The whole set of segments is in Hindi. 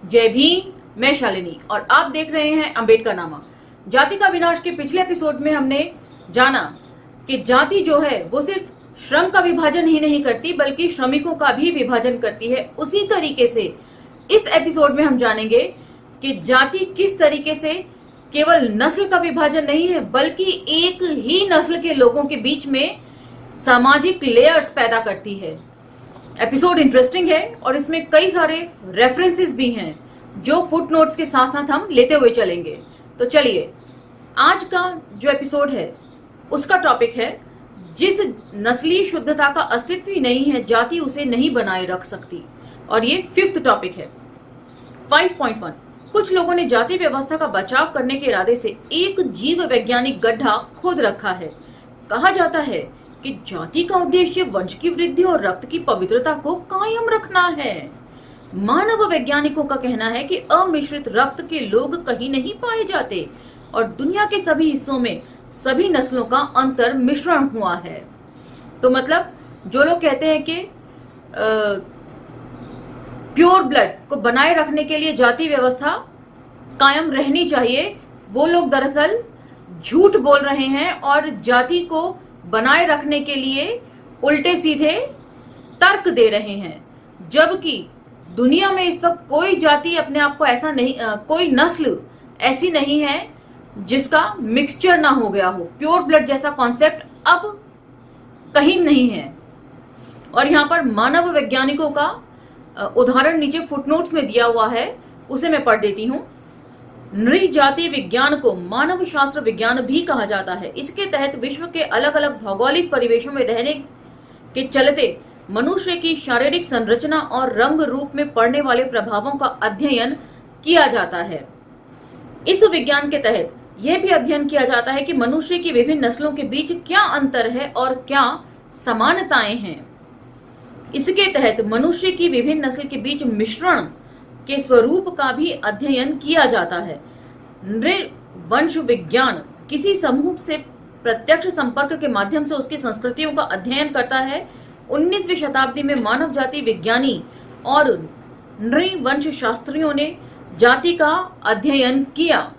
जय भीम, मैं शालिनी और आप देख रहे हैं अंबेडकर नामा। जाति का विनाश के पिछले एपिसोड में हमने जाना कि जाति जो है वो सिर्फ श्रम का विभाजन ही नहीं करती बल्कि श्रमिकों का भी विभाजन करती है। उसी तरीके से इस एपिसोड में हम जानेंगे कि जाति किस तरीके से केवल नस्ल का विभाजन नहीं है बल्कि एक ही नस्ल के लोगों के बीच में सामाजिक लेयर्स पैदा करती है। एपिसोड इंटरेस्टिंग है और इसमें कई सारे रेफरेंसेस भी हैं जो फुटनोट्स के साथ साथ हम लेते हुए चलेंगे। तो चलिए, आज का जो एपिसोड है उसका टॉपिक है जिस नस्लीय शुद्धता का अस्तित्व ही नहीं है, जाति उसे नहीं बनाए रख सकती। और ये 5th टॉपिक है। 5.1 कुछ लोगों ने जाति व्यवस्था का बचाव करने के इरादे से एक जीव वैज्ञानिक गड्ढा खोद रखा है। कहा जाता है कि जाति का उद्देश्य वंश की वृद्धि और रक्त की पवित्रता को कायम रखना है। मानव वैज्ञानिकों का कहना है कि अमिश्रित रक्त के लोग कहीं नहीं पाए जाते और दुनिया के सभी हिस्सों में सभी नस्लों का अंतर मिश्रण हुआ है। तो मतलब जो लोग कहते हैं कि प्योर ब्लड को बनाए रखने के लिए जाति व्यवस्था कायम रहनी चाहिए, वो लोग दरअसल झूठ बोल रहे हैं और जाति को बनाए रखने के लिए उल्टे सीधे तर्क दे रहे हैं। जबकि दुनिया में इस वक्त कोई जाति अपने आप को ऐसा नहीं, कोई नस्ल ऐसी नहीं है जिसका मिक्सचर ना हो गया हो। प्योर ब्लड जैसा कॉन्सेप्ट अब कहीं नहीं है। और यहाँ पर मानव वैज्ञानिकों का उदाहरण नीचे फुटनोट्स में दिया हुआ है, उसे मैं पढ़ देती हूँ। नृजाति विज्ञान को मानव शास्त्र विज्ञान भी कहा जाता है। इसके तहत विश्व के अलग अलग भौगोलिक परिवेशों में रहने के चलते मनुष्य की शारीरिक संरचना और रंग रूप में पड़ने वाले प्रभावों का अध्ययन किया जाता है। इस विज्ञान के तहत यह भी अध्ययन किया जाता है कि मनुष्य की विभिन्न नस्लों के बीच क्या अंतर है और क्या समानताएं हैं। इसके तहत मनुष्य की विभिन्न नस्ल के बीच मिश्रण के स्वरूप का भी अध्ययन किया जाता है। नृवंश विज्ञान किसी समूह से प्रत्यक्ष संपर्क के माध्यम से उसकी संस्कृतियों का अध्ययन करता है। 19वीं शताब्दी में मानव जाति विज्ञानी और नृवंश शास्त्रियों ने जाति का अध्ययन किया।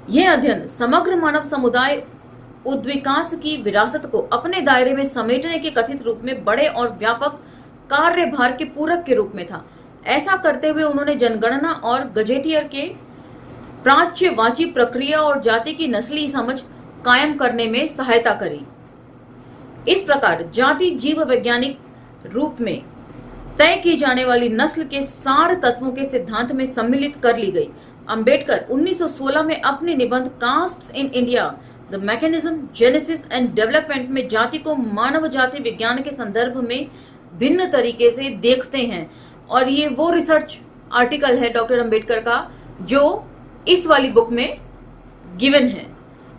यह अध्ययन समग्र मानव समुदाय उद्विकास की विरासत को अपने दायरे में समेटने के कथित रूप में बड़े और व्यापक कार्यभार के पूरक के रूप में था। ऐसा करते हुए उन्होंने जनगणना और गजेटियर के प्राच्यवाची प्रक्रिया और जाति की नस्ली समझ कायम करने में सहायता करी। इस प्रकार जाति जीव वैज्ञानिक रूप में तय की जाने वाली नस्ल के सार तत्वों के सिद्धांत में सम्मिलित कर ली गई। अंबेडकर 1916 में अपने निबंध castes in India the mechanism genesis and development में जाति को मानव जाति विज्ञान के संदर्भ में भिन्न तरीके से देखते हैं। और ये वो रिसर्च आर्टिकल है डॉक्टर अंबेडकर का जो इस वाली बुक में गिवन है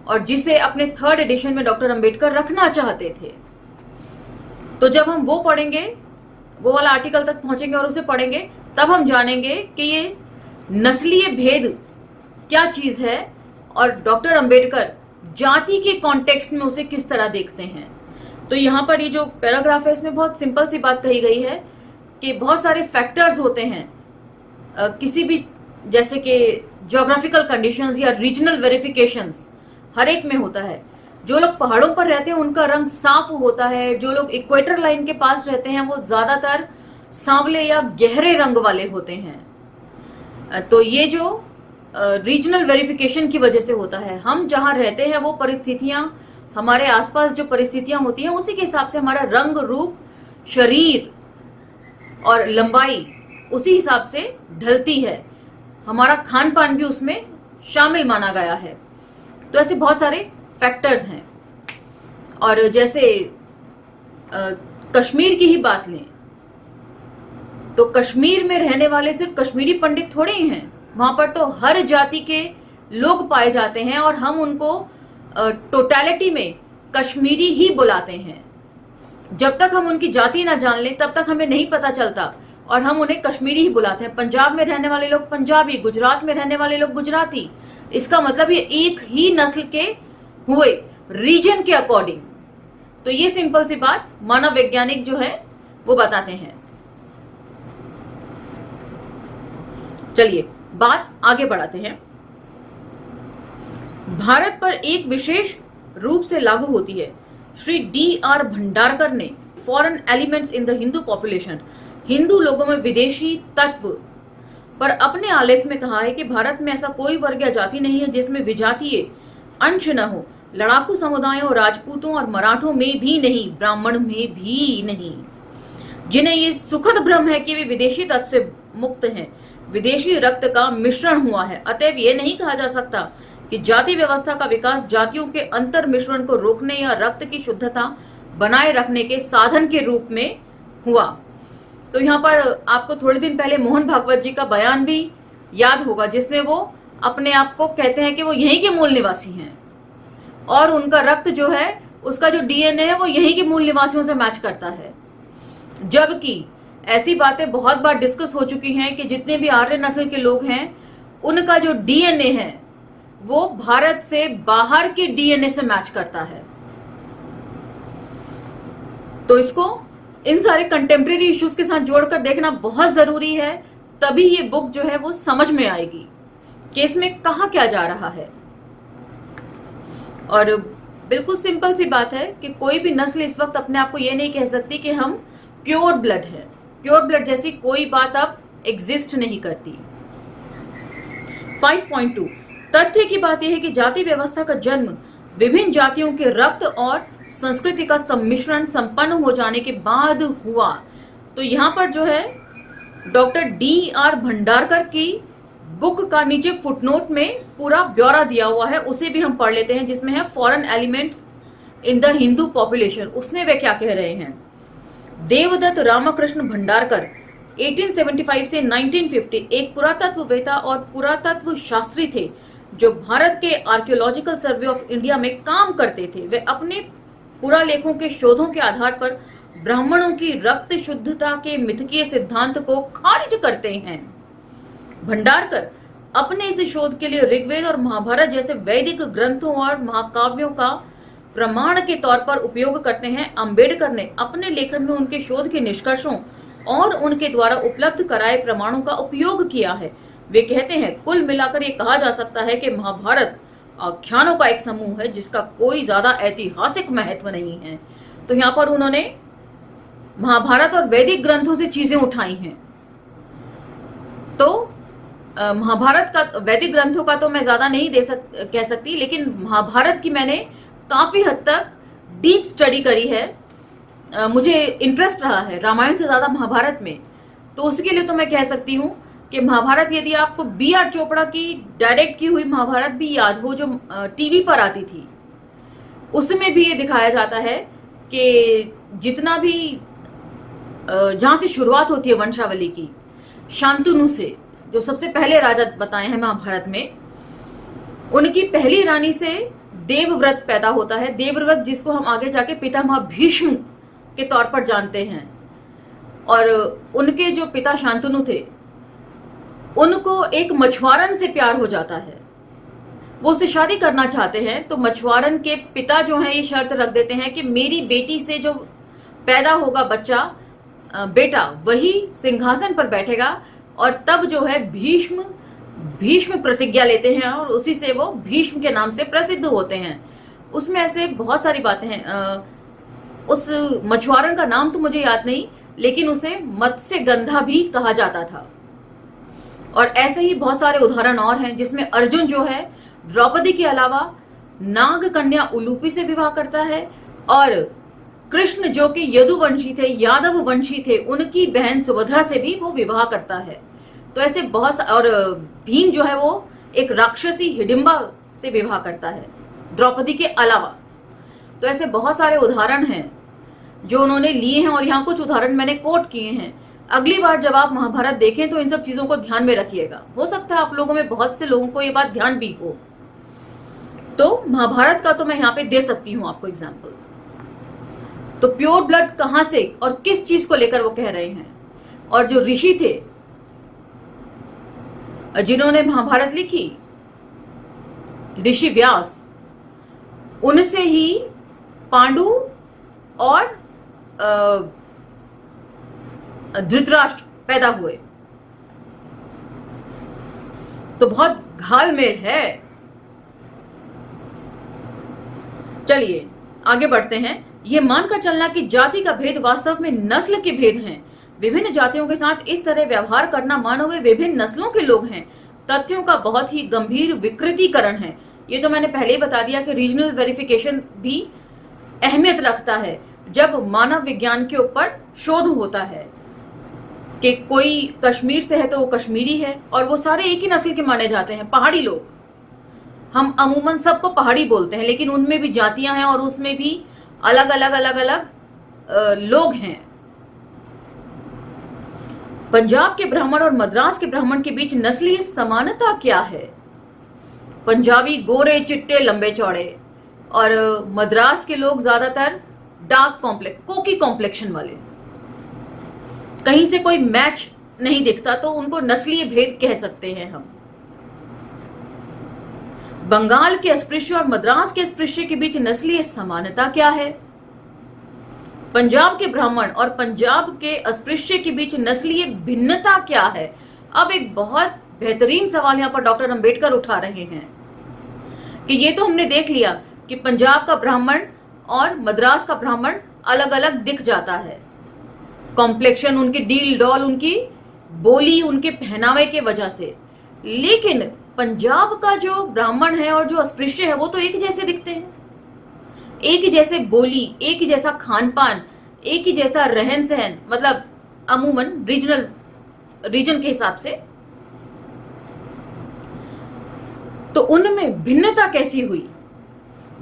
और जिसे अपने 3rd एडिशन में डॉक्टर अंबेडकर रखना चाहते थे। तो जब हम वो पढ़ेंगे, वो वाला आर्टिकल तक पहुंचेंगे और उसे पढ़ेंगे, तब हम जानेंगे कि ये नस्लीय भेद क्या चीज है और डॉक्टर अंबेडकर जाति के कॉन्टेक्स्ट में उसे किस तरह देखते हैं। तो यहाँ पर ये जो पैराग्राफ है इसमें बहुत सिंपल सी बात कही गई है कि बहुत सारे फैक्टर्स होते हैं किसी भी, जैसे कि ज्योग्राफिकल कंडीशंस या रीजनल वेरिफिकेशंस हर एक में होता है। जो लोग पहाड़ों पर रहते हैं उनका रंग साफ होता है, जो लोग इक्वेटर लाइन के पास रहते हैं वो ज्यादातर सांवले या गहरे रंग वाले होते हैं। तो ये जो रीजनल वेरिफिकेशन की वजह से होता है। हम जहाँ रहते हैं वो परिस्थितियां, हमारे आसपास जो परिस्थितियां होती हैं उसी के हिसाब से हमारा रंग रूप, शरीर और लंबाई उसी हिसाब से ढलती है। हमारा खान पान भी उसमें शामिल माना गया है। तो ऐसे बहुत सारे फैक्टर्स हैं। और जैसे कश्मीर की ही बात लें तो कश्मीर में रहने वाले सिर्फ कश्मीरी पंडित थोड़े ही हैं, वहां पर तो हर जाति के लोग पाए जाते हैं और हम उनको टोटलिटी में कश्मीरी ही बुलाते हैं। जब तक हम उनकी जाति ना जान लें तब तक हमें नहीं पता चलता और हम उन्हें कश्मीरी ही बुलाते हैं। पंजाब में रहने वाले लोग पंजाबी, गुजरात में रहने वाले लोग गुजराती। इसका मतलब ये एक ही नस्ल के हुए, रीजन के अकॉर्डिंग। तो ये सिंपल सी बात मानव वैज्ञानिक जो है वो बताते हैं। चलिए बात आगे बढ़ाते हैं। भारत पर एक विशेष रूप से लागू होती है। श्री D.R. भंडारकर ने foreign elements in the Hindu population, Hindu लोगों में विदेशी तत्व पर अपने आलेख में कहा है कि भारत में ऐसा कोई वर्ग या जाति नहीं है जिसमें विजातीय अंश न हो। लड़ाकू समुदायों, राजपूतों और मराठों में भी नहीं, ब्राह्मण में भी नहीं, जिन्हें ये सुखद भ्रम है कि वे विदेशी तत्व से मुक्त हैं, विदेशी रक्त का मिश्रण हुआ है। अतएव ये नहीं कहा जा सकता कि जाति व्यवस्था का विकास जातियों के अंतर मिश्रण को रोकने या रक्त की शुद्धता बनाए रखने के साधन के रूप में हुआ। तो यहाँ पर आपको थोड़े दिन पहले मोहन भागवत जी का बयान भी याद होगा, जिसमें वो अपने आप को कहते हैं कि वो यहीं के मूल निवासी हैं और उनका रक्त जो है, उसका जो DNA है वो यहीं के मूल निवासियों से मैच करता है। जबकि ऐसी बातें बहुत बार डिस्कस हो चुकी हैं कि जितने भी आर्य नस्ल के लोग हैं उनका जो DNA है वो भारत से बाहर के DNA से मैच करता है। तो इसको इन सारे कंटेम्प्रेरी इश्यूज के साथ जोड़कर देखना बहुत जरूरी है, तभी ये बुक जो है वो समझ में आएगी कि इसमें कहा क्या जा रहा है। और बिल्कुल सिंपल सी बात है कि कोई भी नस्ल इस वक्त अपने आप को ये नहीं कह सकती कि हम प्योर ब्लड है। प्योर ब्लड जैसी कोई बात अब एग्जिस्ट नहीं करती। 5.2 तथ्य की बात यह है कि जाति व्यवस्था का जन्म विभिन्न जातियों के रक्त और संस्कृति का सम्मिश्रण संपन्न हो जाने के बाद हुआ। तो यहाँ पर जो है डॉक्टर D.R. भंडारकर की बुक का नीचे फुटनोट में पूरा ब्यौरा दिया हुआ है, उसे भी हम पढ़ लेते हैं, जिसमें है foreign elements in the Hindu population. उसमें वे क्या कह रहे हैं। देवदत्त रामकृष्ण भंडारकर 1875 से 1950 एक पुरातत्ववेता और पुरातत्व शास्त्री थे जो भारत के आर्कियोलॉजिकल सर्वे ऑफ इंडिया में काम करते थे। वे अपने पुरालेखों के शोधों के आधार पर ब्राह्मणों की रक्त शुद्धता के मिथकीय सिद्धांत को खारिज करते हैं। भंडारकर अपने इस शोध के लिए ऋग्वेद और महाभारत जैसे वैदिक ग्रंथों और महाकाव्यों का प्रमाण के तौर पर उपयोग करते हैं। अंबेडकर ने अपने लेखन में उनके शोध के निष्कर्षों और उनके द्वारा उपलब्ध कराए प्रमाणों का उपयोग किया है। वे कहते हैं, कुल मिलाकर ये कहा जा सकता है कि महाभारत आख्यानों का एक समूह है जिसका कोई ज्यादा ऐतिहासिक महत्व नहीं है। तो यहाँ पर उन्होंने महाभारत और वैदिक ग्रंथों से चीजें उठाई हैं। तो महाभारत का, वैदिक ग्रंथों का तो मैं ज्यादा नहीं कह सकती, लेकिन महाभारत की मैंने काफी हद तक डीप स्टडी करी है। मुझे इंटरेस्ट रहा है रामायण से ज्यादा महाभारत में, तो उसके लिए तो मैं कह सकती हूँ कि महाभारत, यदि आपको B.R. चोपड़ा की डायरेक्ट की हुई महाभारत भी याद हो जो टीवी पर आती थी, उसमें भी ये दिखाया जाता है कि जितना भी जहां से शुरुआत होती है वंशावली की, शांतनु से, जो सबसे पहले राजा बताए हैं महाभारत में, उनकी पहली रानी से देवव्रत पैदा होता है। देवव्रत जिसको हम आगे जाके पितामह भीष्म के तौर पर जानते हैं। और उनके जो पिता शांतनु थे, उनको एक मछुआरन से प्यार हो जाता है। वो उससे शादी करना चाहते हैं, तो मछुआरन के पिता जो हैं ये शर्त रख देते हैं कि मेरी बेटी से जो पैदा होगा बच्चा, बेटा, वही सिंहासन पर बैठेगा। और तब जो है भीष्म प्रतिज्ञा लेते हैं और उसी से वो भीष्म के नाम से प्रसिद्ध होते हैं। उसमें ऐसे बहुत सारी बातें हैं। उस मछुआरन का नाम तो मुझे याद नहीं, लेकिन उसे मत्स्यगंधा भी कहा जाता था। और ऐसे ही बहुत सारे उदाहरण और हैं, जिसमें अर्जुन जो है द्रौपदी के अलावा नाग कन्या उलूपी से विवाह करता है, और कृष्ण जो कि यदुवंशी थे, यादव वंशी थे, उनकी बहन सुभद्रा से भी वो विवाह करता है। तो ऐसे बहुत, और भीम जो है वो एक राक्षसी हिडिंबा से विवाह करता है द्रौपदी के अलावा। तो ऐसे बहुत सारे उदाहरण हैं जो उन्होंने लिए हैं, और यहाँ कुछ उदाहरण मैंने कोट किए हैं। अगली बार जब आप महाभारत देखें तो इन सब चीजों को ध्यान में रखिएगा। हो सकता है आप लोगों में बहुत से लोगों को ये बात ध्यान भी हो। तो महाभारत का तो मैं यहाँ पे दे सकती हूँ आपको एग्जाम्पल। तो प्योर ब्लड कहां से और किस चीज को लेकर वो कह रहे हैं। और जो ऋषि थे जिन्होंने महाभारत लिखी, ऋषि व्यास, उनसे ही पांडु और धृतराष्ट्र पैदा हुए। तो बहुत घालमेल है। चलिए आगे बढ़ते हैं। यह मानकर चलना कि जाति का भेद वास्तव में नस्ल के भेद हैं। विभिन्न जातियों के साथ इस तरह व्यवहार करना मानो वे विभिन्न नस्लों के लोग हैं, तथ्यों का बहुत ही गंभीर विकृतीकरण है। ये तो मैंने पहले ही बता दिया कि रीजनल वेरिफिकेशन भी अहमियत रखता है जब मानव विज्ञान के ऊपर शोध होता है कि कोई कश्मीर से है तो वो कश्मीरी है, और वो सारे एक ही नस्ल के माने जाते हैं, पहाड़ी लोग। हम अमूमन सबको पहाड़ी बोलते हैं, लेकिन उनमें भी जातियां हैं और उसमें भी अलग अलग लोग हैं। पंजाब के ब्राह्मण और मद्रास के ब्राह्मण के बीच नस्लीय समानता क्या है? पंजाबी गोरे चिट्टे लंबे चौड़े, और मद्रास के लोग ज्यादातर डार्क कॉम्प्लेक्स, कोकी कॉम्प्लेक्शन वाले। कहीं से कोई मैच नहीं दिखता तो उनको नस्लीय भेद कह सकते हैं हम। बंगाल के अस्पृश्य और मद्रास के अस्पृश्य के बीच नस्लीय समानता क्या है? पंजाब के ब्राह्मण और पंजाब के अस्पृश्य के बीच नस्लीय भिन्नता क्या है? अब एक बहुत बेहतरीन सवाल यहां पर डॉक्टर अंबेडकर उठा रहे हैं कि ये तो हमने देख लिया कि पंजाब का ब्राह्मण और मद्रास का ब्राह्मण अलग अलग दिख जाता है, कॉम्प्लेक्शन, उनकी डील डॉल, उनकी बोली, उनके पहनावे के वजह से। लेकिन पंजाब का जो ब्राह्मण है और जो अस्पृश्य है वो तो एक जैसे दिखते हैं, एक ही जैसे बोली, एक ही जैसा खान पान, एक ही जैसा रहन सहन, मतलब अमूमन रीजन के हिसाब से। तो उनमें भिन्नता कैसी हुई?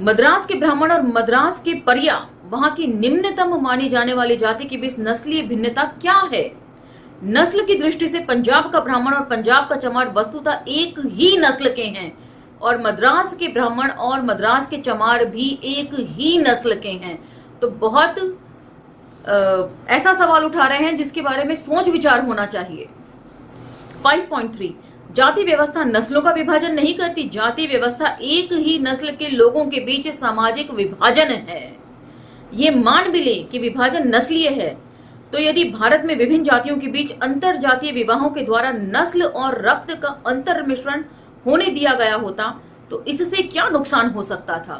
मद्रास के ब्राह्मण और मद्रास के परिया, वहां की निम्नतम मानी जाने वाली जाति के बीच नस्लीय भिन्नता क्या है? नस्ल की दृष्टि से पंजाब का ब्राह्मण और पंजाब का चमार वस्तुतः एक ही नस्ल के हैं, और मद्रास के ब्राह्मण और मद्रास के चमार भी एक ही नस्ल के हैं। तो बहुत ऐसा सवाल उठा रहे हैं जिसके बारे में सोच विचार होना चाहिए। 5.3 जाति व्यवस्था नस्लों का विभाजन नहीं करती। जाति व्यवस्था एक ही नस्ल के लोगों के बीच सामाजिक विभाजन है। ये मान भी लें कि विभाजन नस्लीय है, तो यदि भारत में विभिन्न जातियों के बीच अंतर जातीय विवाहों के द्वारा नस्ल और रक्त का अंतर मिश्रण होने दिया गया होता तो इससे क्या नुकसान हो सकता था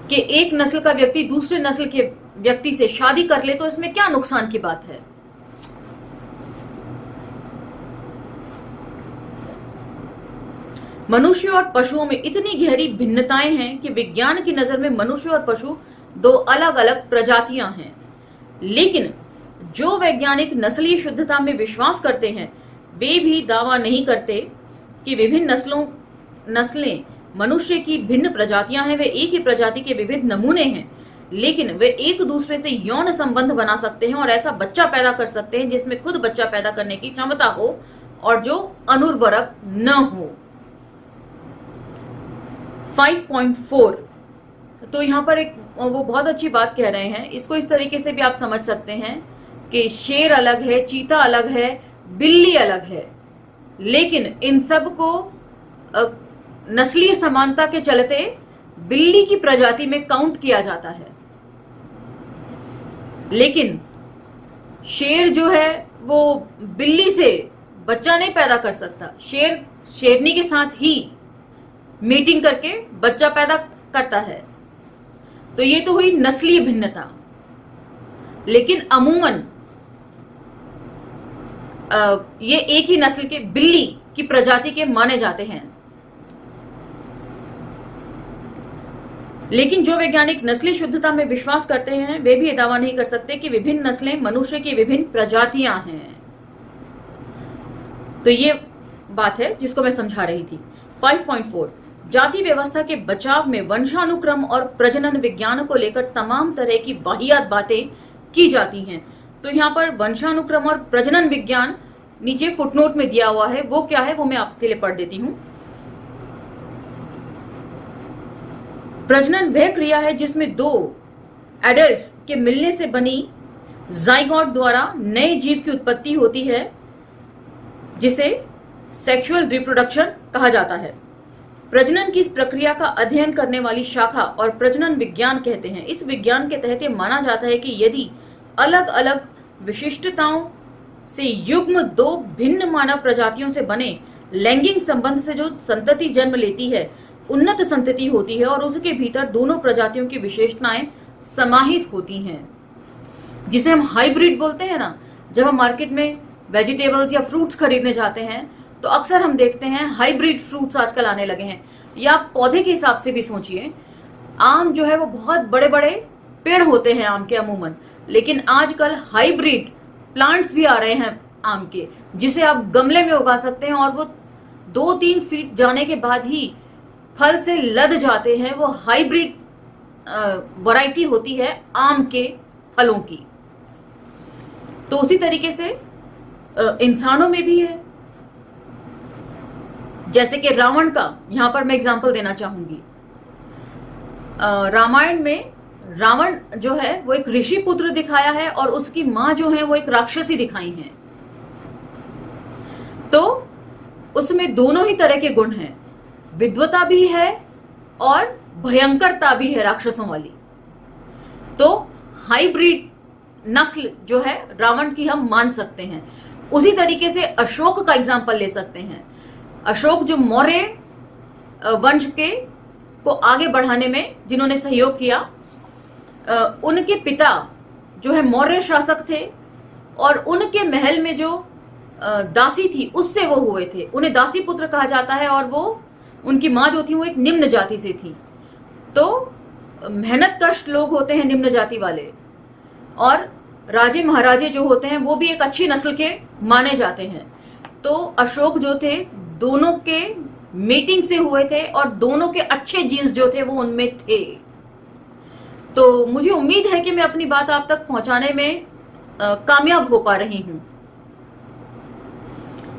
कि एक नस्ल का व्यक्ति दूसरे नस्ल के व्यक्ति से शादी कर ले, तो इसमें क्या नुकसान की बात है? मनुष्य और पशुओं में इतनी गहरी भिन्नताएं हैं कि विज्ञान की नजर में मनुष्य और पशु दो अलग अलग प्रजातियां हैं। लेकिन जो वैज्ञानिक नस्लीय शुद्धता में विश्वास करते हैं वे भी दावा नहीं करते कि विभिन्न नस्लें मनुष्य की भिन्न प्रजातियां हैं। वे एक ही प्रजाति के विविध नमूने हैं, लेकिन वे एक दूसरे से यौन संबंध बना सकते हैं और ऐसा बच्चा पैदा कर सकते हैं जिसमें खुद बच्चा पैदा करने की क्षमता हो और जो अनुर्वरक न हो। 5.4 तो यहाँ पर एक वो बहुत अच्छी बात कह रहे हैं। इसको इस तरीके से भी आप समझ सकते हैं कि शेर अलग है, चीता अलग है, बिल्ली अलग है, लेकिन इन सब को नस्लीय समानता के चलते बिल्ली की प्रजाति में काउंट किया जाता है। लेकिन शेर जो है वो बिल्ली से बच्चा नहीं पैदा कर सकता। शेर शेरनी के साथ ही मीटिंग करके बच्चा पैदा करता है। तो ये तो हुई नस्लीय भिन्नता। लेकिन अमूमन ये एक ही नस्ल के बिल्ली की प्रजाति के माने जाते हैं। लेकिन जो वैज्ञानिक नस्लीय शुद्धता में विश्वास करते हैं वे भी ये दावा नहीं कर सकते कि विभिन्न नस्लें मनुष्य की विभिन्न प्रजातियां हैं। तो ये बात है जिसको मैं समझा रही थी। 5.4 जाति व्यवस्था के बचाव में वंशानुक्रम और प्रजनन विज्ञान को लेकर तमाम तरह की वाहियात बातें की जाती हैं। तो यहाँ पर वंशानुक्रम और प्रजनन विज्ञान नीचे फुटनोट में दिया हुआ है, वो क्या है वो मैं आपके लिए पढ़ देती हूं। प्रजनन वह क्रिया है जिसमें दो एडल्ट्स के मिलने से बनी जाइगोट द्वारा नए जीव की उत्पत्ति होती है, जिसे सेक्सुअल रिप्रोडक्शन कहा जाता है। प्रजनन की इस प्रक्रिया का अध्ययन करने वाली शाखा और प्रजनन विज्ञान कहते हैं। इस विज्ञान के तहत यह माना जाता है कि यदि अलग अलग विशिष्टताओं से युग्म दो भिन्न मानव प्रजातियों से बने लैंगिक संबंध से जो संतति जन्म लेती है उन्नत संतति होती है और उसके भीतर दोनों प्रजातियों की विशेषताएं समाहित होती हैं, जिसे हम हाइब्रिड बोलते हैं ना। जब हम मार्केट में वेजिटेबल्स या फ्रूट्स खरीदने जाते हैं तो अक्सर हम देखते हैं हाइब्रिड फ्रूट्स आजकल आने लगे हैं। या पौधे के हिसाब से भी सोचिए, आम जो है वो बहुत बड़े बड़े पेड़ होते हैं आम के अमूमन, लेकिन आजकल हाइब्रिड प्लांट्स भी आ रहे हैं आम के, जिसे आप गमले में उगा सकते हैं और वो 2-3 फीट जाने के बाद ही फल से लद जाते हैं। वो हाइब्रिड वैरायटी होती है आम के फलों की। तो उसी तरीके से इंसानों में भी है। जैसे कि रावण का यहां पर मैं एग्जांपल देना चाहूंगी। रामायण में रावण जो है वो एक ऋषि पुत्र दिखाया है और उसकी मां जो है वो एक राक्षसी दिखाई है। तो उसमें दोनों ही तरह के गुण हैं, विद्वता भी है और भयंकरता भी है राक्षसों वाली। तो हाइब्रिड नस्ल जो है रावण की हम मान सकते हैं। उसी तरीके से अशोक का एग्जांपल ले सकते हैं। अशोक जो मौर्य वंश के को आगे बढ़ाने में जिन्होंने सहयोग किया, उनके पिता जो है मौर्य शासक थे और उनके महल में जो दासी थी उससे वो हुए थे, उन्हें दासी पुत्र कहा जाता है। और वो उनकी माँ जो थी वो एक निम्न जाति से थी। तो मेहनत कश लोग होते हैं निम्न जाति वाले, और राजे महाराजे जो होते हैं वो भी एक अच्छी नस्ल के माने जाते हैं। तो अशोक जो थे दोनों के मीटिंग से हुए थे और दोनों के अच्छे जीन्स जो थे वो उनमें थे। तो मुझे उम्मीद है कि मैं अपनी बात आप तक पहुंचाने में कामयाब हो पा रही हूं।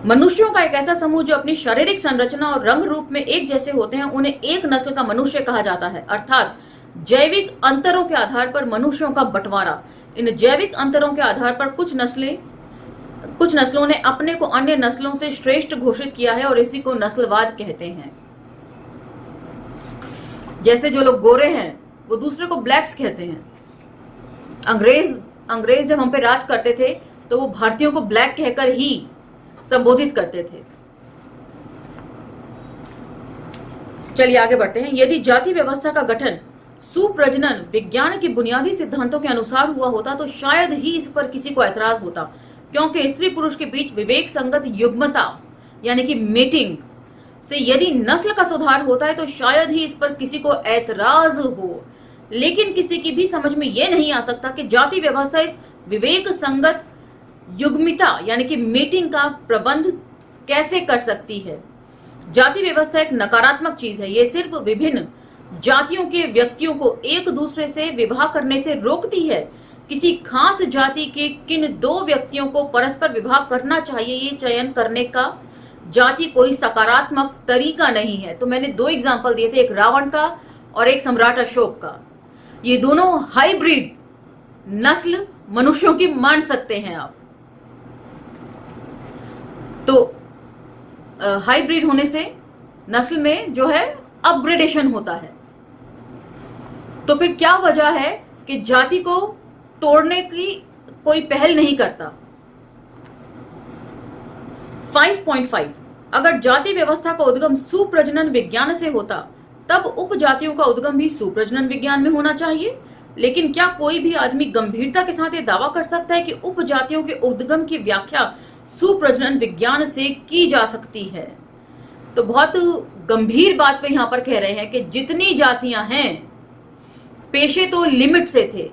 मनुष्यों का एक ऐसा समूह जो अपनी शारीरिक संरचना और रंग रूप में एक जैसे होते हैं, उन्हें एक नस्ल का मनुष्य कहा जाता है। अर्थात जैविक अंतरों के आधार पर मनुष्यों का बंटवारा। इन जैविक अंतरों के आधार पर कुछ नस्लों ने अपने को अन्य नस्लों से श्रेष्ठ घोषित किया है और इसी को नस्लवाद कहते हैं। जैसे जो लोग गोरे हैं वो दूसरे को ब्लैक्स कहते हैं। अंग्रेज जब हम पे राज करते थे तो वो भारतीयों को ब्लैक कहकर ही संबोधित करते थे। चलिए आगे बढ़ते हैं। यदि जाति व्यवस्था का गठन सुप्रजनन विज्ञान के बुनियादी सिद्धांतों के अनुसार हुआ होता तो शायद ही इस पर किसी को ऐतराज होता, क्योंकि स्त्री पुरुष के बीच विवेक संगत युग्मता यानी कि मेटिंग से यदि नस्ल का सुधार होता है तो शायद ही इस पर किसी को ऐतराज हो। लेकिन किसी की भी समझ में यह नहीं आ सकता कि जाति व्यवस्था इस विवेक संगत युग्मिता यानी कि मेटिंग का प्रबंध कैसे कर सकती है। जाति व्यवस्था एक नकारात्मक चीज है। ये सिर्फ विभिन्न जातियों के व्यक्तियों को एक दूसरे से विवाह करने से रोकती है। किसी खास जाति के किन दो व्यक्तियों को परस्पर विवाह करना चाहिए ये चयन करने का जाति कोई सकारात्मक तरीका नहीं है। तो मैंने 2 एग्जाम्पल दिए थे, एक रावण का और एक सम्राट अशोक का। ये दोनों हाइब्रिड नस्ल मनुष्यों की मान सकते हैं आप। तो हाइब्रिड होने से नस्ल में जो है अपग्रेडेशन होता है। तो फिर क्या वजह है कि जाति को तोड़ने की कोई पहल नहीं करता। 5.5 अगर जाति व्यवस्था का उद्गम सुप्रजनन विज्ञान से होता तब उपजातियों का उद्गम भी सुप्रजनन विज्ञान में होना चाहिए। लेकिन क्या कोई भी आदमी गंभीरता के साथ ये दावा कर सकता है कि उपजातियों के उद्गम की व्याख्या सुप्रजनन विज्ञान से की जा सकती है? तो बहुत गंभीर बात वे यहां पर कह रहे हैं कि जितनी जातियां हैं, पेशे तो लिमिट से थे।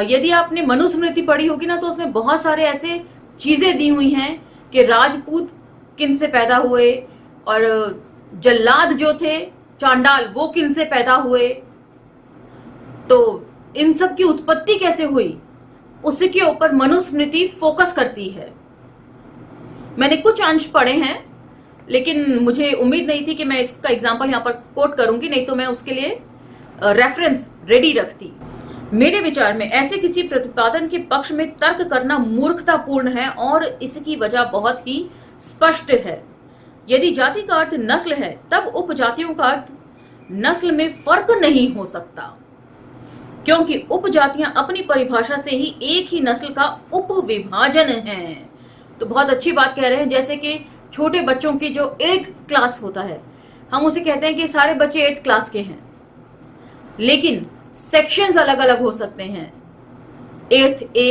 यदि आपने मनुस्मृति पढ़ी होगी ना तो उसमें बहुत सारे ऐसे चीजें दी हुई हैं कि राजपूत किन से पैदा हुए और जल्लाद जो थे चांडाल वो किन से पैदा हुए, तो इन सब की उत्पत्ति कैसे हुई उसके ऊपर मनुस्मृति फोकस करती है। मैंने कुछ अंश पढ़े हैं लेकिन मुझे उम्मीद नहीं थी कि मैं इसका एग्जाम्पल यहाँ पर कोट करूंगी, नहीं तो मैं उसके लिए रेफरेंस रेडी रखती। मेरे विचार में ऐसे किसी प्रतिपादन के पक्ष में तर्क करना मूर्खतापूर्ण है और इसकी वजह बहुत ही स्पष्ट है। यदि जाति का अर्थ नस्ल है तब उपजातियों का अर्थ नस्ल में फर्क नहीं हो सकता, क्योंकि उपजातियां अपनी परिभाषा से ही एक ही नस्ल का उपविभाजन है। तो बहुत अच्छी बात कह रहे हैं। जैसे कि छोटे बच्चों की जो 8th क्लास होता है, हम उसे कहते हैं कि सारे बच्चे 8th क्लास के हैं, लेकिन सेक्शंस अलग अलग हो सकते हैं। 8th A,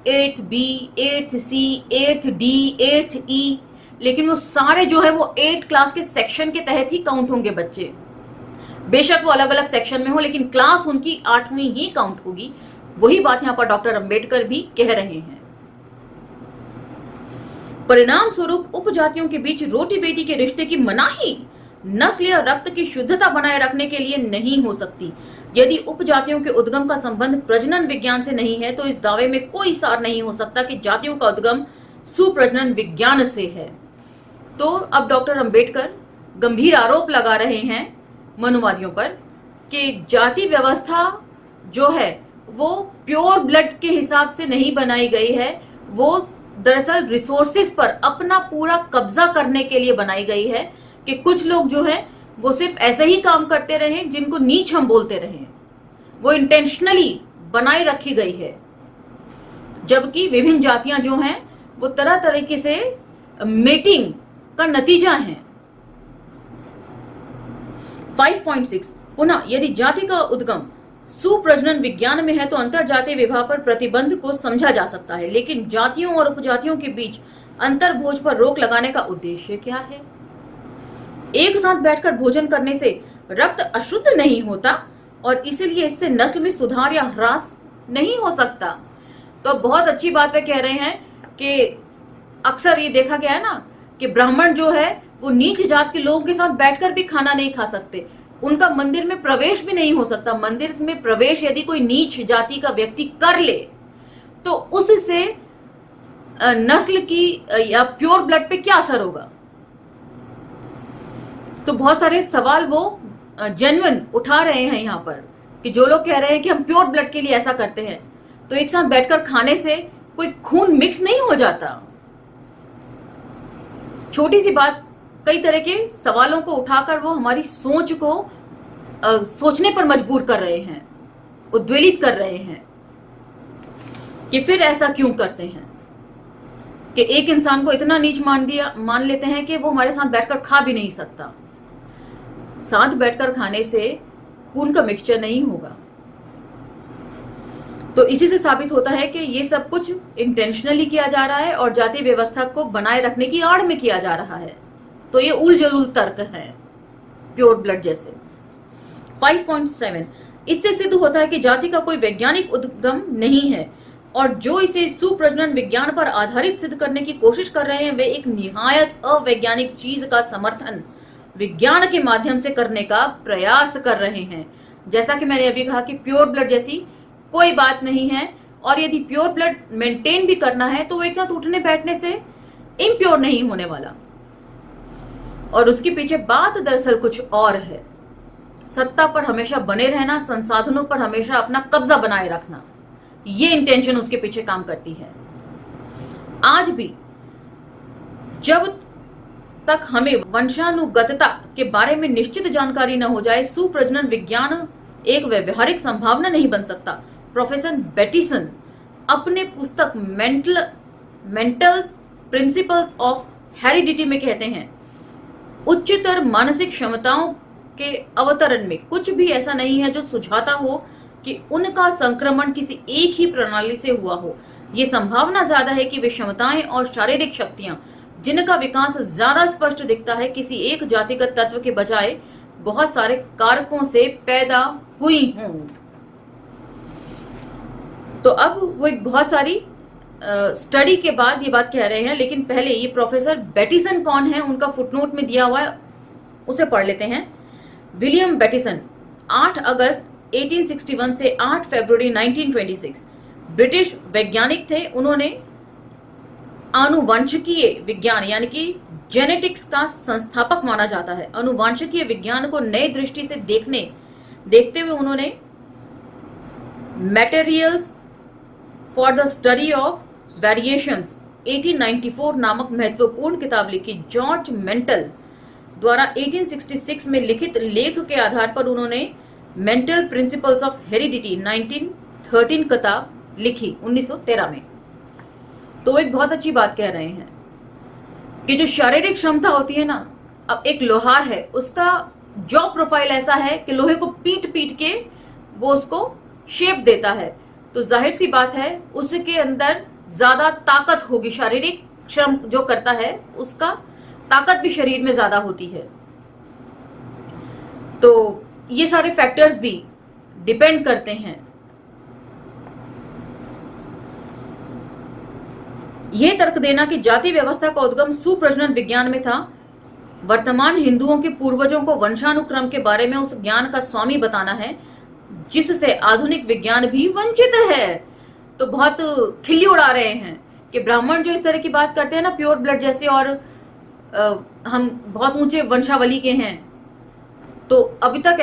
8th B, 8th C, 8th D, 8th E, लेकिन वो सारे जो है वो 8 क्लास के सेक्शन के तहत ही काउंट होंगे बच्चे। बेशक वो अलग अलग सेक्शन में हो, लेकिन क्लास उनकी 8वीं ही काउंट होगी। वही बात यहां पर डॉक्टर अंबेडकर भी कह रहे हैं। परिणाम स्वरूप उपजातियों के बीच रोटी बेटी के रिश्ते की मनाही नस्ल या रक्त की शुद्धता बनाए रखने के लिए नहीं हो सकती। यदि उपजातियों के उद्गम का संबंध प्रजनन विज्ञान से नहीं है तो इस दावे में कोई सार नहीं हो सकता कि जातियों का उद्गम सुप्रजनन विज्ञान से है। तो अब डॉक्टर अंबेडकर गंभीर आरोप लगा रहे हैं मनुवादियों पर कि जाति व्यवस्था जो है वो प्योर ब्लड के हिसाब से नहीं बनाई गई है, वो दरअसल रिसोर्सेज पर अपना पूरा कब्जा करने के लिए बनाई गई है कि कुछ लोग जो हैं वो सिर्फ ऐसे ही काम करते रहे जिनको नीच हम बोलते रहे। वो इंटेंशनली बनाई रखी गई है, जबकि विभिन्न जातियां जो हैं वो तरह तरीके से मेटिंग का नतीजा है। 5.6 पुनः यदि जाति का उद्गम सुप्रजनन विज्ञान में है तो अंतरजातीय विवाह पर प्रतिबंध को समझा जा सकता है, लेकिन जातियों और उपजातियों के बीच अंतर्भोज पर रोक लगाने का उद्देश्य क्या है? एक साथ बैठकर भोजन करने से रक्त अशुद्ध नहीं होता और इसलिए इससे नस्ल में सुधार या ह्रास नहीं हो सकता। तो बहुत अच्छी बात वे कह रहे हैं कि अक्सर ये देखा गया है ना कि ब्राह्मण जो है वो नीच जात के लोगों के साथ बैठकर भी खाना नहीं खा सकते, उनका मंदिर में प्रवेश भी नहीं हो सकता। मंदिर में प्रवेश यदि कोई नीच जाति का व्यक्ति कर ले तो उससे नस्ल की या प्योर ब्लड पे क्या असर होगा? तो बहुत सारे सवाल वो जेन्युइन उठा रहे हैं यहाँ पर कि जो लोग कह रहे हैं कि हम प्योर ब्लड के लिए ऐसा करते हैं, तो एक साथ बैठकर खाने से कोई खून मिक्स नहीं हो जाता। छोटी सी बात कई तरह के सवालों को उठाकर वो हमारी सोच को सोचने पर मजबूर कर रहे हैं, उद्वेलित कर रहे हैं कि फिर ऐसा क्यों करते हैं कि एक इंसान को इतना नीच मान लेते हैं कि वो हमारे साथ बैठकर खा भी नहीं सकता। साथ बैठकर खाने से खून का मिक्सचर नहीं होगा। तो इसी से साबित होता है कि ये सब कुछ इंटेंशनली किया जा रहा है और जाति व्यवस्था को बनाए रखने की आड़ में किया जा रहा है। तो ये उल जलूल तर्क है प्योर ब्लड जैसे। 5.7 इससे सिद्ध होता है कि जाति का कोई वैज्ञानिक उद्गम नहीं है और जो इसे सुप्रजनन विज्ञान पर आधारित सिद्ध करने की कोशिश कर रहे हैं वे एक निहायत अवैज्ञानिक चीज का समर्थन विज्ञान के माध्यम से करने का प्रयास कर रहे हैं। जैसा कि मैंने अभी कहा कि प्योर ब्लड जैसी कोई बात नहीं है, और यदि प्योर ब्लड मेंटेन भी करना है तो वो एक साथ उठने बैठने से इम्प्योर नहीं होने वाला। और उसके पीछे बात दरअसल कुछ और है। सत्ता पर हमेशा बने रहना, संसाधनों पर हमेशा अपना कब्जा बनाए रखना, ये इंटेंशन उसके पीछे काम करती है। आज भी जब तक हमें वंशानुगतता के बारे में निश्चित जानकारी न हो जाए, सुप्रजनन विज्ञान एक व्यवहारिक संभावना नहीं बन सकता। प्रोफेसर बेटिसन अपने पुस्तक मेंटल प्रिंसिपल्स ऑफ हेरिडिटी में कहते हैं, उच्चतर मानसिक क्षमताओं के अवतरण में कुछ भी ऐसा नहीं है जो सुझाता हो कि उनका संक्रमण किसी एक ही प्रणाली से हुआ हो। ये संभावना ज्यादा है कि वे क्षमताएं और शारीरिक शक्तियां जिनका विकास ज्यादा स्पष्ट दिखता है किसी एक जातिगत तत्व के बजाय बहुत सारे कारकों से पैदा हुई हों। तो अब वो एक बहुत सारी स्टडी के बाद ये बात कह रहे हैं, लेकिन पहले ये प्रोफेसर बेटिसन कौन है उनका फुटनोट में दिया हुआ है, उसे पढ़ लेते हैं। विलियम बेटिसन 8 अगस्त 1861 से 8 फरवरी 1926 ब्रिटिश वैज्ञानिक थे। उन्होंने आनुवंशिकीय विज्ञान यानी कि जेनेटिक्स का संस्थापक माना जाता है। आनुवंशिकीय विज्ञान को नए दृष्टि से देखते हुए उन्होंने materials for the study of variations 1894 नामक महत्वपूर्ण किताब लिखी। जॉर्ज मेंटल द्वारा 1866 में लिखित लेख के आधार पर उन्होंने मेंटल प्रिंसिपल्स ऑफ हेरिडिटी 1913 किताब लिखी 1913 में। तो एक बहुत अच्छी बात कह रहे हैं कि जो शारीरिक क्षमता होती है ना, अब एक लोहार है, उसका जॉब प्रोफाइल ऐसा है कि लोहे को पीट पीट के वो उसको शेप देता है, तो जाहिर सी बात है उसके अंदर ज्यादा ताकत होगी। शारीरिक श्रम जो करता है उसका ताकत भी शरीर में ज्यादा होती है। तो ये सारे फैक्टर्स भी डिपेंड करते हैं। यह तर्क देना कि जाति व्यवस्था का उद्गम सुप्रजनन विज्ञान में था, वर्तमान हिंदुओं के पूर्वजों को वंशानुक्रम के बारे में उस ज्ञान का स्वामी बताना है जिससे आधुनिक विज्ञान भी वंचित है। तो बहुत खिल्ली उड़ा रहे हैं कि ब्राह्मण जो इस तरह की बात करते हैं ना, प्योर ब्लड जैसे, और हम बहुत ऊंचे वंशावली के हैं, तो अभी तक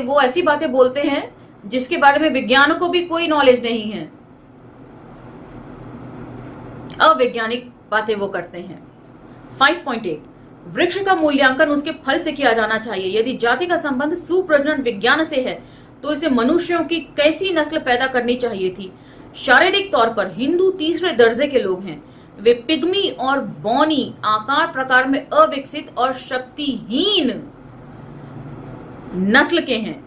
वो ऐसी बातें बोलते हैं जिसके बारे में विज्ञान को भी कोई नॉलेज नहीं है। अवैज्ञानिक बातें वो करते हैं। 5.8 वृक्ष का मूल्यांकन उसके फल से किया जाना चाहिए। यदि जाति का संबंध सुप्रजनन विज्ञान से है तो इसे मनुष्यों की कैसी नस्ल पैदा करनी चाहिए थी। शारीरिक तौर पर हिंदू तीसरे दर्जे के लोग हैं। वे पिग्मी और बौनी, आकार प्रकार में अविकसित और शक्तिहीन नस्ल के हैं।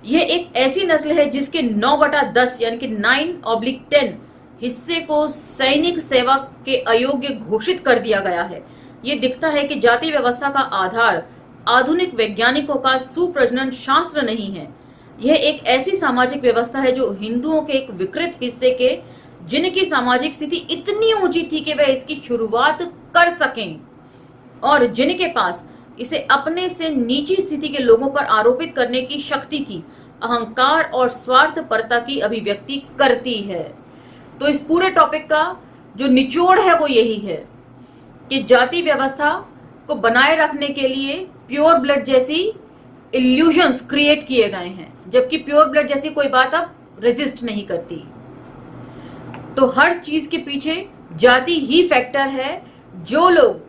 यह एक ऐसी नस्ल है जिसके 9/10 यानी कि 9/10 हिस्से को सैनिक सेवा के अयोग्य घोषित कर दिया गया है। ये दिखता है कि जाति व्यवस्था का आधार आधुनिक वैज्ञानिकों का सुप्रजनन शास्त्र नहीं है। यह एक ऐसी सामाजिक व्यवस्था है जो हिंदुओं के एक विकृत हिस्से के, जिनकी सामाजिक स्थिति इतनी ऊंची थी कि वह इसकी शुरुआत कर सकें और जिनके पास इसे अपने से नीची स्थिति के लोगों पर आरोपित करने की शक्ति थी, अहंकार और स्वार्थपरता की अभिव्यक्ति करती है। तो इस पूरे टॉपिक का जो निचोड़ है वो यही है कि जाति व्यवस्था को बनाए रखने के लिए प्योर ब्लड जैसी इल्यूजन्स क्रिएट किए गए हैं, जबकि प्योर ब्लड जैसी कोई बात अब रेजिस्ट नहीं करती। तो हर चीज के पीछे जाति ही फैक्टर है। जो लोग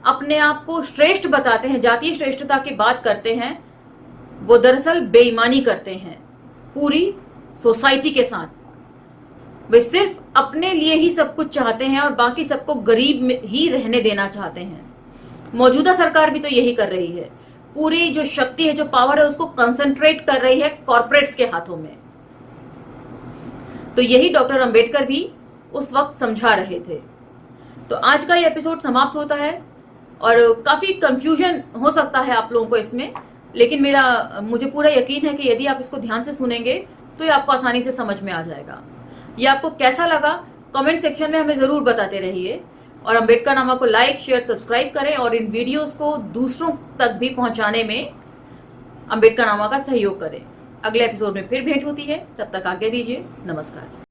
अपने आप को श्रेष्ठ बताते हैं, जातीय श्रेष्ठता की बात करते हैं, वो दरअसल बेईमानी करते हैं पूरी सोसाइटी के साथ। वे सिर्फ अपने लिए ही सब कुछ चाहते हैं और बाकी सबको गरीब में ही रहने देना चाहते हैं। मौजूदा सरकार भी तो यही कर रही है। पूरी जो शक्ति है, जो पावर है, उसको कंसंट्रेट कर रही है कॉर्पोरेट्स के हाथों में। तो यही डॉक्टर अंबेडकर भी उस वक्त समझा रहे थे। तो आज का ये एपिसोड समाप्त होता है और काफी कंफ्यूजन हो सकता है आप लोगों को इसमें, लेकिन मुझे पूरा यकीन है कि यदि आप इसको ध्यान से सुनेंगे तो ये आपको आसानी से समझ में आ जाएगा। ये आपको कैसा लगा कमेंट सेक्शन में हमें जरूर बताते रहिए और अंबेडकर नामा को लाइक, शेयर, सब्सक्राइब करें और इन वीडियोस को दूसरों तक भी पहुंचाने में अंबेडकर नामा का सहयोग करें। अगले एपिसोड में फिर भेंट होती है, तब तक आज्ञा दीजिए। नमस्कार।